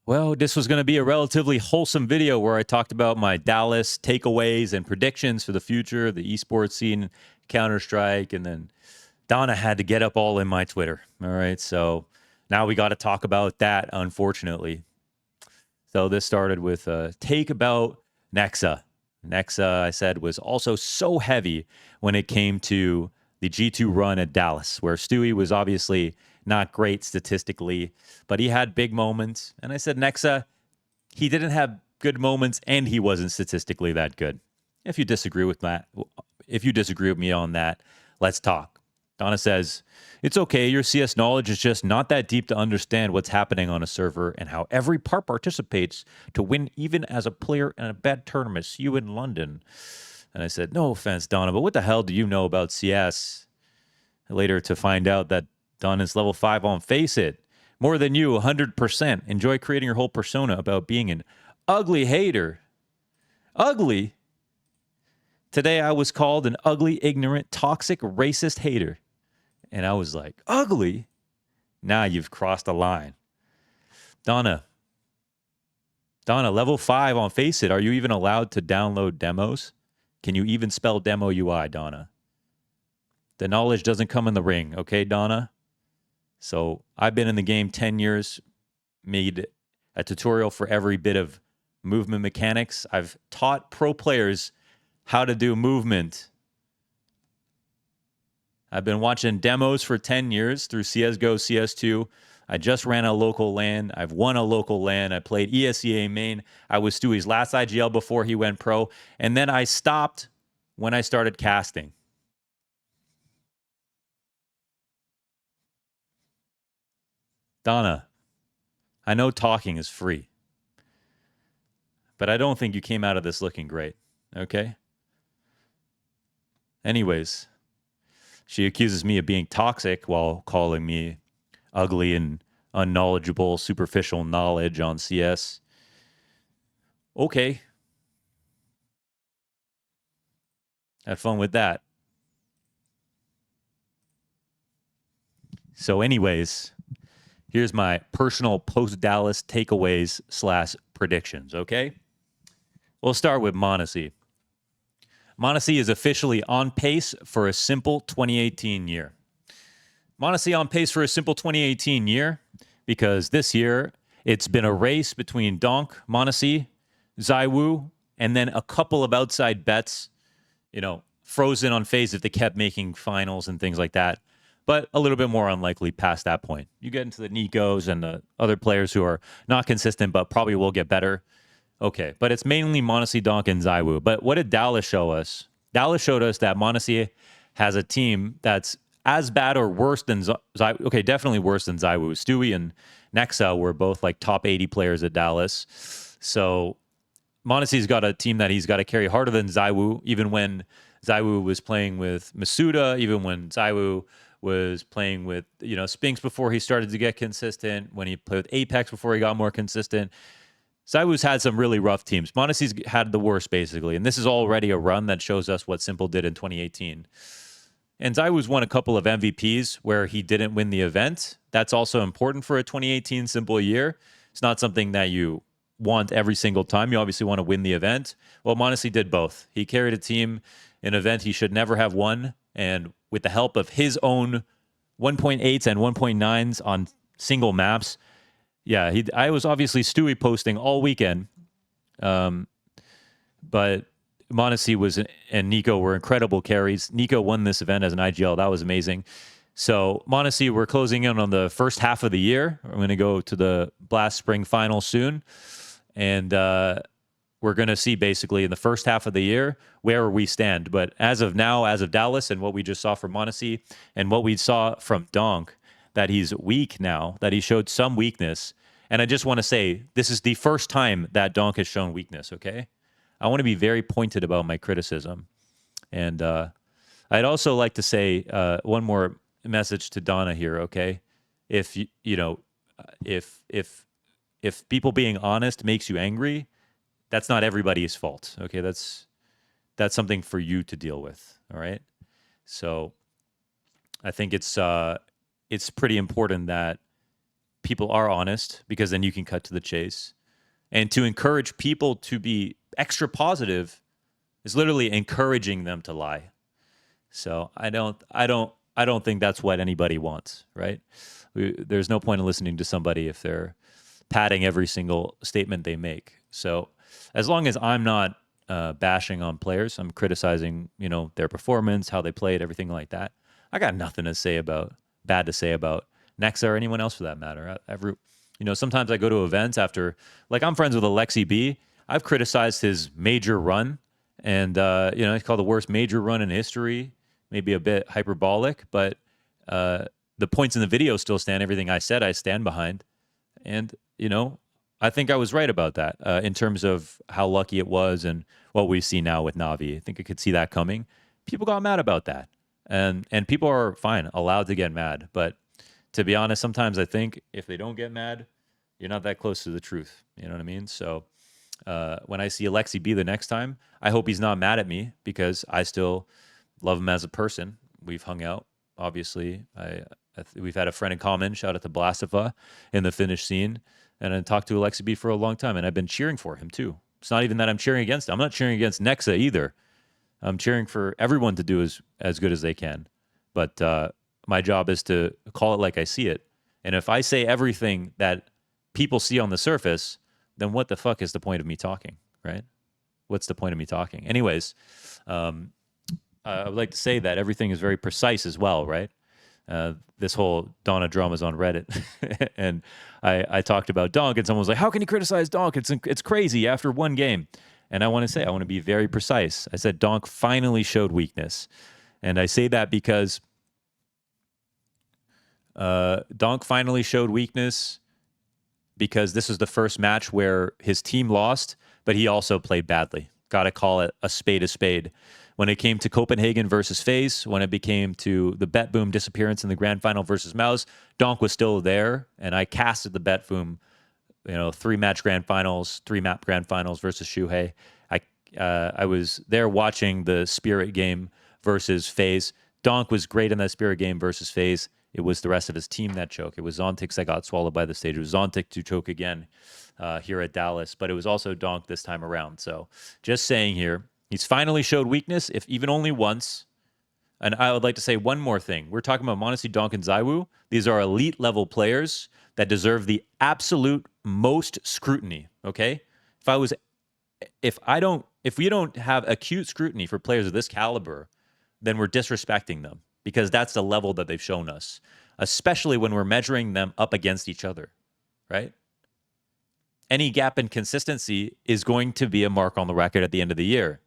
Well, this was going to be a relatively wholesome video where I talked about my Dallas takeaways and predictions for the future, the esports scene, Counter-Strike, and then Donna had to get up all in my Twitter. All right, so now we got to talk about that, unfortunately. So this started with a take about Nexa. Nexa, I said, was also so heavy when it came to the G2 run at Dallas, where Stewie was obviously not great statistically, but he had big moments. And I said, Nexa, he didn't have good moments and he wasn't statistically that good. If you disagree with that, if you disagree with me on that, let's talk. Donna says, it's okay. Your CS knowledge is just not that deep to understand what's happening on a server and how every part participates to win, even as a player in a bad tournament. See you in London. And I said, no offense, Donna, but what the hell do you know about CS? Later to find out that Donna's level 5 on Face It. More than you, 100%. Enjoy creating your whole persona about being an ugly hater. Ugly? Today I was called an ugly, ignorant, toxic, racist hater. And I was like, ugly? Now you've crossed a line. Donna, level 5 on Face It. Are you even allowed to download demos? Can you even spell demo UI, Donna? The knowledge doesn't come in the ring, okay, Donna? So I've been in the game 10 years, made a tutorial for every bit of movement mechanics. I've taught pro players how to do movement. I've been watching demos for 10 years through CSGO, CS2. I just ran a local LAN. I've won a local LAN. I played ESEA main. I was Stewie's last IGL before he went pro. And then I stopped when I started casting. Donna, I know talking is free, but I don't think you came out of this looking great, okay? Anyways, she accuses me of being toxic while calling me ugly and unknowledgeable, superficial knowledge on CS. Okay. Have fun with that. So anyways, here's my personal post-Dallas takeaways / predictions, okay? We'll start with m0NESY. m0NESY is officially on pace for a simple 2018 year. m0NESY on pace for a simple 2018 year because this year it's been a race between donk, m0NESY, ZywOo, and then a couple of outside bets, frozen on FaZe if they kept making finals and things like that. But a little bit more unlikely past that point. You get into the Nikos and the other players who are not consistent, but probably will get better. Okay, but it's mainly m0NESY, donk, and ZywOo. But what did Dallas show us? Dallas showed us that m0NESY has a team that's as bad or worse than ZywOo. Okay, definitely worse than ZywOo. Stewie and Nexa were both like top 80 players at Dallas. So m0NESY's got a team that he's got to carry harder than ZywOo, even when ZywOo was playing with Masuda, even when ZywOo was playing with, Spinks before he started to get consistent, when he played with Apex before he got more consistent. ZywOo's had some really rough teams. m0NESY's had the worst, basically. And this is already a run that shows us what Simple did in 2018. And ZywOo's won a couple of MVPs where he didn't win the event. That's also important for a 2018 Simple year. It's not something that you want every single time. You obviously want to win the event. Well, m0NESY did both. He carried a team in an event he should never have won. And with the help of his own 1.8s and 1.9s on single maps, yeah, I was obviously Stewie posting all weekend, but m0NESY and Nico were incredible carries. Nico won this event as an IGL. That was amazing. So m0NESY, we're closing in on the first half of the year. We're going to go to the Blast Spring Final soon, and we're going to see basically in the first half of the year where we stand. But as of now, as of Dallas and what we just saw from m0NESY and what we saw from donk, that he's weak now, that he showed some weakness. And I just want to say, this is the first time that donk has shown weakness, okay? I want to be very pointed about my criticism. And I'd also like to say one more message to Donna here, okay? If if people being honest makes you angry, that's not everybody's fault, okay? That's something for you to deal with, all right? So I think it's pretty important that people are honest, because then you can cut to the chase. And to encourage people to be extra positive is literally encouraging them to lie. So I don't think that's what anybody wants, right? There's no point in listening to somebody if they're padding every single statement they make. So as long as I'm not bashing on players, I'm criticizing, their performance, how they played, everything like that. I got nothing bad to say about Nexa or anyone else for that matter. Sometimes I go to events after, like I'm friends with Alexi B. I've criticized his major run, and he's called the worst major run in history. Maybe a bit hyperbolic, but the points in the video still stand. Everything I said, I stand behind. And, I think I was right about that in terms of how lucky it was and what we see now with Navi. I think I could see that coming. People got mad about that. And people are fine, allowed to get mad. But to be honest, sometimes I think if they don't get mad, you're not that close to the truth. You know what I mean? So when I see Alexi B the next time, I hope he's not mad at me, because I still love him as a person. We've hung out, obviously. We've had a friend in common. Shout out to Blastava in the Finnish scene. And I talked to Alexi B for a long time, and I've been cheering for him too. It's not even that I'm cheering against him. I'm not cheering against Nexa either. I'm cheering for everyone to do as good as they can. But my job is to call it like I see it. And if I say everything that people see on the surface, then what the fuck is the point of me talking, right? What's the point of me talking? Anyways, I would like to say that everything is very precise as well, right? This whole Dona drama is on Reddit. And I talked about Donk, and someone was like, how can you criticize Donk? It's crazy after one game. And I want to be very precise. I said Donk finally showed weakness. And I say that because Donk finally showed weakness because this was the first match where his team lost, but he also played badly. Got to call it a spade. When it came to Copenhagen versus FaZe, when it became to the Bet Boom disappearance in the grand final versus mouz, Donk was still there, and I casted the Bet Boom, 3-match grand finals, 3-map grand finals versus Shuhei. I was there watching the Spirit game versus FaZe. Donk was great in that Spirit game versus FaZe. It was the rest of his team that choked. It was Zontic that got swallowed by the stage. It was Zontic to choke again here at Dallas, but it was also Donk this time around. So just saying here, he's finally showed weakness, if even only once. And I would like to say one more thing. We're talking about m0NESY, donk, and ZywOo. These are elite level players that deserve the absolute most scrutiny. Okay? If we don't have acute scrutiny for players of this caliber, then we're disrespecting them, because that's the level that they've shown us, especially when we're measuring them up against each other, right? Any gap in consistency is going to be a mark on the record at the end of the year.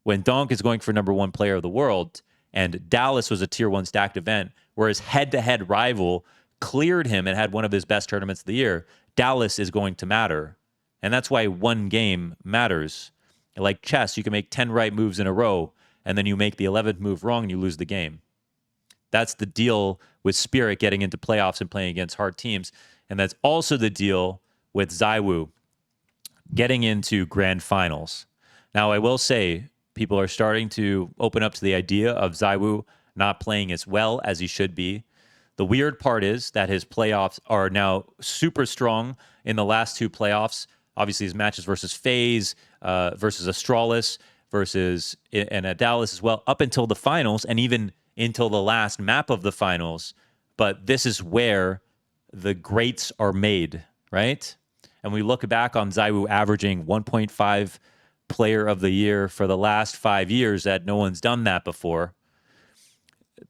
When Donk is going for #1 player of the world, and Dallas was a tier 1 stacked event where his head-to-head rival cleared him and had one of his best tournaments of the year, Dallas is going to matter. And that's why one game matters. Like chess, you can make 10 right moves in a row, and then you make the 11th move wrong and you lose the game. That's the deal with Spirit getting into playoffs and playing against hard teams. And that's also the deal with ZywOo getting into grand finals. Now, I will say, people are starting to open up to the idea of ZywOo not playing as well as he should be. The weird part is that his playoffs are now super strong in the last 2 playoffs. Obviously, his matches versus FaZe, versus Astralis, and at Dallas as well, up until the finals, and even until the last map of the finals. But this is where the greats are made, right? And we look back on ZywOo averaging 1.5 player of the year for the last 5 years, that no one's done that before.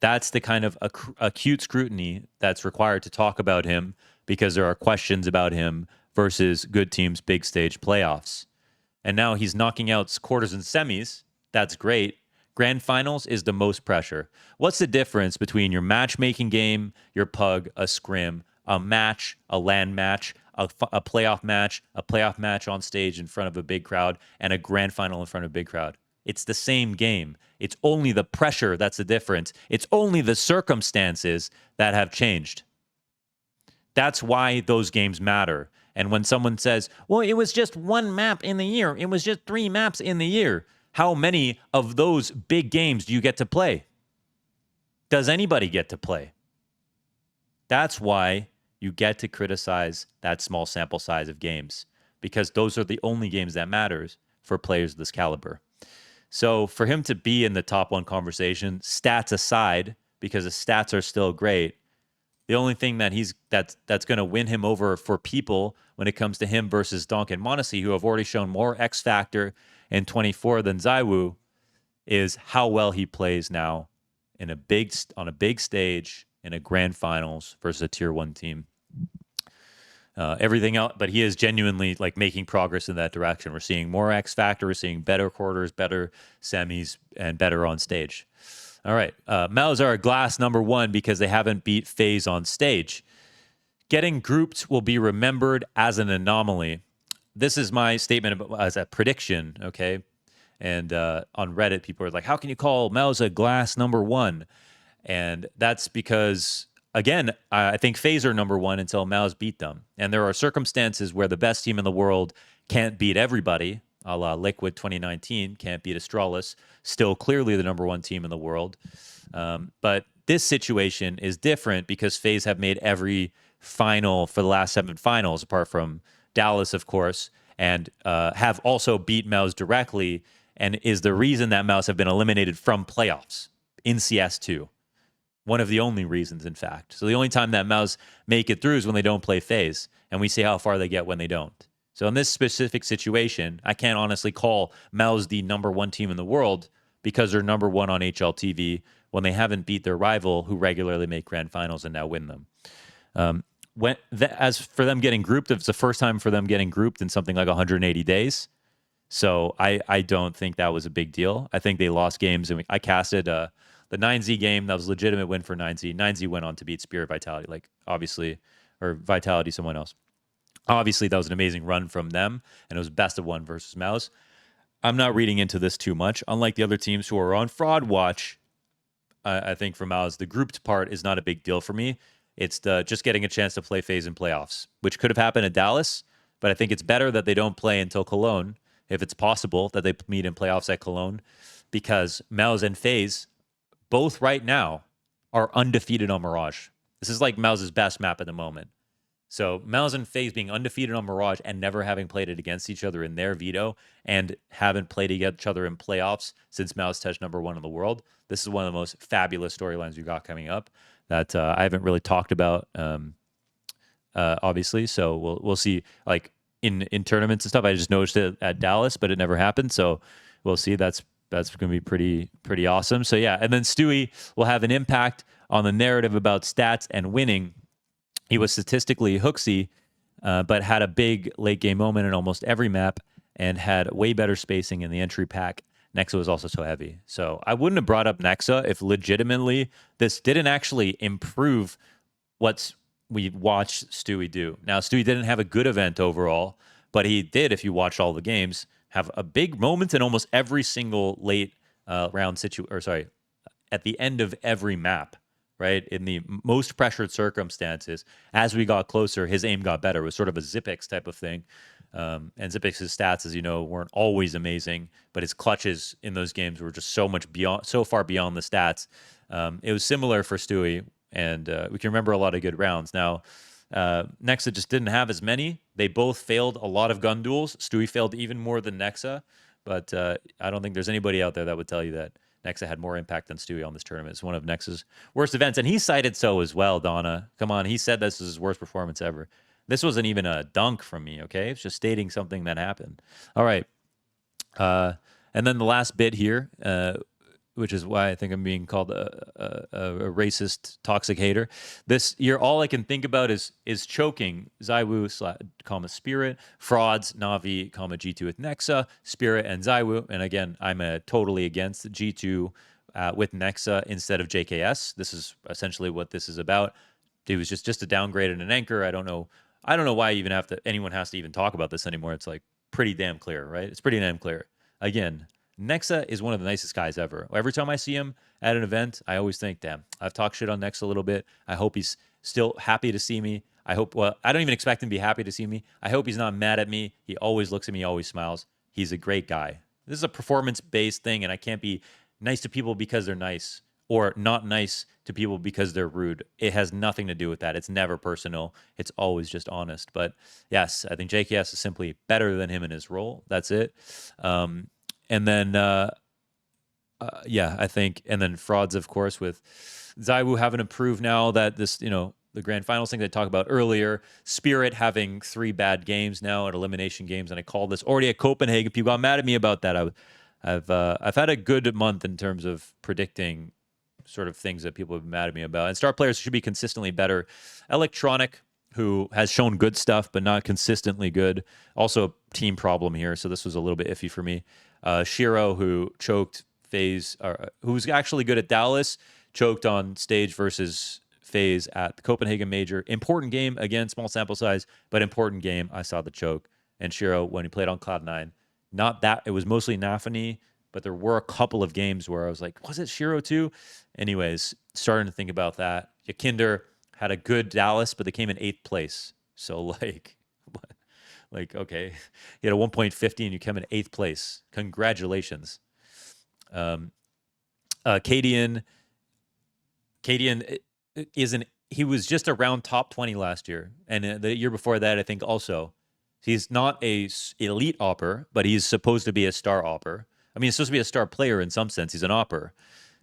That's the kind of acute scrutiny that's required to talk about him, because there are questions about him versus good teams' big stage playoffs. And now he's knocking out quarters and semis. That's great. Grand finals is the most pressure. What's the difference between your matchmaking game, your pug, a scrim, a match, a LAN match, a playoff match on stage in front of a big crowd, and a grand final in front of a big crowd? It's the same game. It's only the pressure that's the difference. It's only the circumstances that have changed. That's why those games matter. And when someone says, well, it was just 1 map in the year, it was just 3 maps in the year, how many of those big games do you get to play? Does anybody get to play? That's why you get to criticize that small sample size of games because those are the only games that matters for players of this caliber. So for him to be in the top one conversation, stats aside, because his stats are still great, the only thing that that's going to win him over for people when it comes to him versus donk and mouz, who have already shown more X factor in 24 than ZywOo, is how well he plays now on a big stage in a grand finals versus a tier 1 team. Everything else, but he is genuinely like making progress in that direction. We're seeing more X factor, we're seeing better quarters, better semis, and better on stage. All right, mouz are a glass number 1 because they haven't beat FaZe on stage. Getting grouped will be remembered as an anomaly. This is my statement as a prediction, okay? And on Reddit, people are like, how can you call mouz a glass number 1? And that's because, again, I think FaZe are number 1 until mouz beat them. And there are circumstances where the best team in the world can't beat everybody, a la Liquid 2019, can't beat Astralis, still clearly the number 1 team in the world. But this situation is different because FaZe have made every final for the last 7 finals, apart from Dallas, of course, and have also beat mouz directly, and is the reason that mouz have been eliminated from playoffs in CS2. One of the only reasons, in fact. So the only time that mouz make it through is when they don't play FaZe, and we see how far they get when they don't. So in this specific situation, I can't honestly call mouz the number 1 team in the world because they're number 1 on HLTV when they haven't beat their rival who regularly make grand finals and now win them. As for them getting grouped, it's the first time for them getting grouped in something like 180 days. So I don't think that was a big deal. I think they lost games, and I casted the 9Z game. That was a legitimate win for 9Z. 9Z went on to beat Spirit Vitality, like obviously, or Vitality, someone else. Obviously, that was an amazing run from them, and it was best of 1 versus mouz. I'm not reading into this too much. Unlike the other teams who are on Fraudwatch, I think for mouz, the grouped part is not a big deal for me. It's just getting a chance to play FaZe in playoffs, which could have happened at Dallas, but I think it's better that they don't play until Cologne, if it's possible that they meet in playoffs at Cologne, because mouz and FaZe, both right now, are undefeated on Mirage. This is like mouz's best map at the moment. So mouz and FaZe being undefeated on Mirage and never having played it against each other in their veto and haven't played each other in playoffs since mouz touched number 1 in the world. This is one of the most fabulous storylines we got coming up that I haven't really talked about, obviously. So we'll see, like in tournaments and stuff. I just noticed it at Dallas, but it never happened. So we'll see. That's going to be pretty awesome. So yeah, and then Stewie will have an impact on the narrative about stats and winning. He was statistically hooksy, but had a big late game moment in almost every map and had way better spacing in the entry pack. Nexa was also so heavy. So I wouldn't have brought up Nexa if legitimately this didn't actually improve what we watched Stewie do. Now, Stewie didn't have a good event overall, but he did, if you watched all the games, have a big moment in almost every single late round at the end of every map. Right? In the most pressured circumstances, as we got closer, his aim got better. It was sort of a Zipix type of thing. And Zipix's stats, as you know, weren't always amazing, but his clutches in those games were just so far beyond the stats. It was similar for Stewie, and we can remember a lot of good rounds. Now, Nexa just didn't have as many. They both failed a lot of gun duels. Stewie failed even more than Nexa, but I don't think there's anybody out there that would tell you that Nexa had more impact than Stewie on this tournament. It's one of Nexa's worst events, and he cited so as well, Dona. Come on, he said this was his worst performance ever. This wasn't even a dunk from me, okay? It's just stating something that happened. All right. And then the last bit here, which is why I think I'm being called a racist, toxic hater. This year, all I can think about is choking ZywOo, Spirit, Frauds, Navi, G2 with Nexa, Spirit, and ZywOo. And again, I'm totally against G2 with Nexa instead of JKS. This is essentially what this is about. It was just a downgrade and an anchor. I don't know why anyone has to even talk about this anymore. It's like pretty damn clear, right? It's pretty damn clear. Again, Nexa is one of the nicest guys ever. Every time I see him at an event, I always think, damn, I've talked shit on Nexa a little bit. I hope he's still happy to see me. I don't even expect him to be happy to see me. I hope he's not mad at me. He always looks at me, always smiles. He's a great guy. This is a performance-based thing, and I can't be nice to people because they're nice or not nice to people because they're rude. It has nothing to do with that. It's never personal. It's always just honest. But yes, I think JKS is simply better than him in his role. That's it. And then, yeah, I think, and then frauds, of course, with ZywOo having improved now that this, the grand finals thing they talked about earlier, Spirit having 3 bad games now at elimination games, and I called this already at Copenhagen. People got mad at me about that. I've had a good month in terms of predicting sort of things that people have been mad at me about. And star players should be consistently better. Electronic, who has shown good stuff but not consistently good, also a team problem here. So this was a little bit iffy for me. Shiro, who choked FaZe, who's actually good at Dallas, choked on stage versus FaZe at the Copenhagen Major. Important game, again, small sample size, but important game. I saw the choke. And Shiro, when he played on Cloud9, not that, it was mostly Nafany, but there were a couple of games where I was like, was it Shiro too? Anyways, starting to think about that. Yakinder had a good Dallas, but they came in 8th place. So like, okay, you had a 1.50 and you came in 8th place. Congratulations. Cadian he was just around top 20 last year. And the year before that, I think also. He's not a elite opper, but he's supposed to be a star opper. I mean, he's supposed to be a star player in some sense. He's an opper.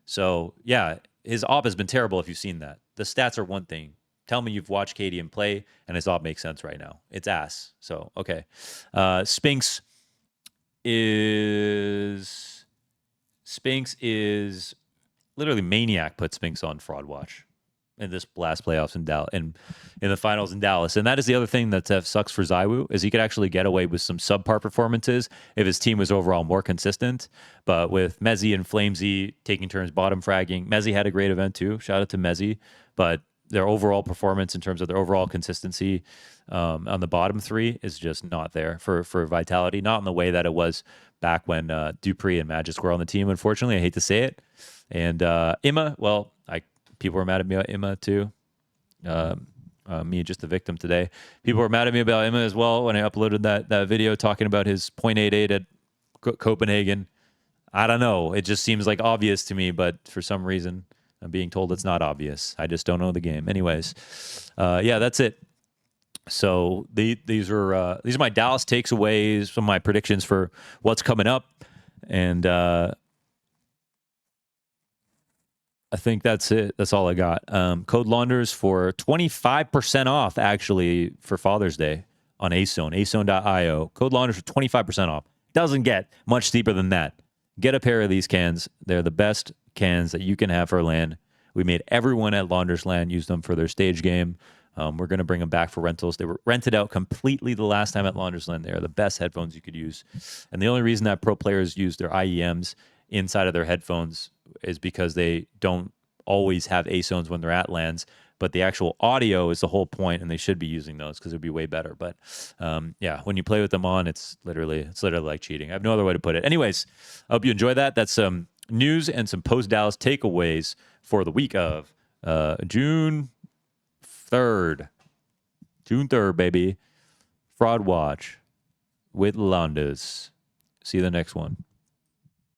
So, yeah, his op has been terrible if you've seen that. The stats are one thing. Tell me you've watched Cadian play, and his op makes sense right now. It's ass. So, okay. Spinks is literally Maniac put Spinks on Fraudwatch in this last playoffs in Dallas, in the finals in Dallas. And that is the other thing that sucks for ZywOo, is he could actually get away with some subpar performances if his team was overall more consistent. But with Mezzy and Flamesy taking turns bottom fragging, Mezzy had a great event too. Shout out to Mezzy. But their overall performance in terms of their overall consistency on the bottom 3 is just not there for Vitality, not in the way that it was back when Dupree and Magisk were on the team, unfortunately. I hate to say it. And Imma, well, people were mad at me about Imma too. Me, just the victim today. People were mad at me about Imma as well when I uploaded that video talking about his 0.88 at Copenhagen. I don't know. It just seems like obvious to me, but for some reason, I'm being told it's not obvious. I just don't know the game. Anyways, yeah, that's it. So these are my Dallas takeaways, some of my predictions for what's coming up, and I think that's it. That's all I got. Code launders for 25% off, actually, for Father's Day on AceZone, AceZone.io. Code launders for 25% off. Doesn't get much steeper than that. Get a pair of these cans. They're the best cans that you can have for LAN. We made everyone at Launders LAN use them for their stage game. We're going to bring them back for rentals. They were rented out completely the last time at Launders LAN. They are the best headphones you could use. And the only reason that pro players use their IEMs inside of their headphones is because they don't always have AceZones when they're at LANs, but the actual audio is the whole point, and they should be using those because it would be way better. But yeah, when you play with them on, it's literally like cheating. I have no other way to put it. Anyways, I hope you enjoy that. That's some news and some post-Dallas takeaways for the week of June 3rd. June 3rd, baby. Fraudwatch with Launders. See you the next one.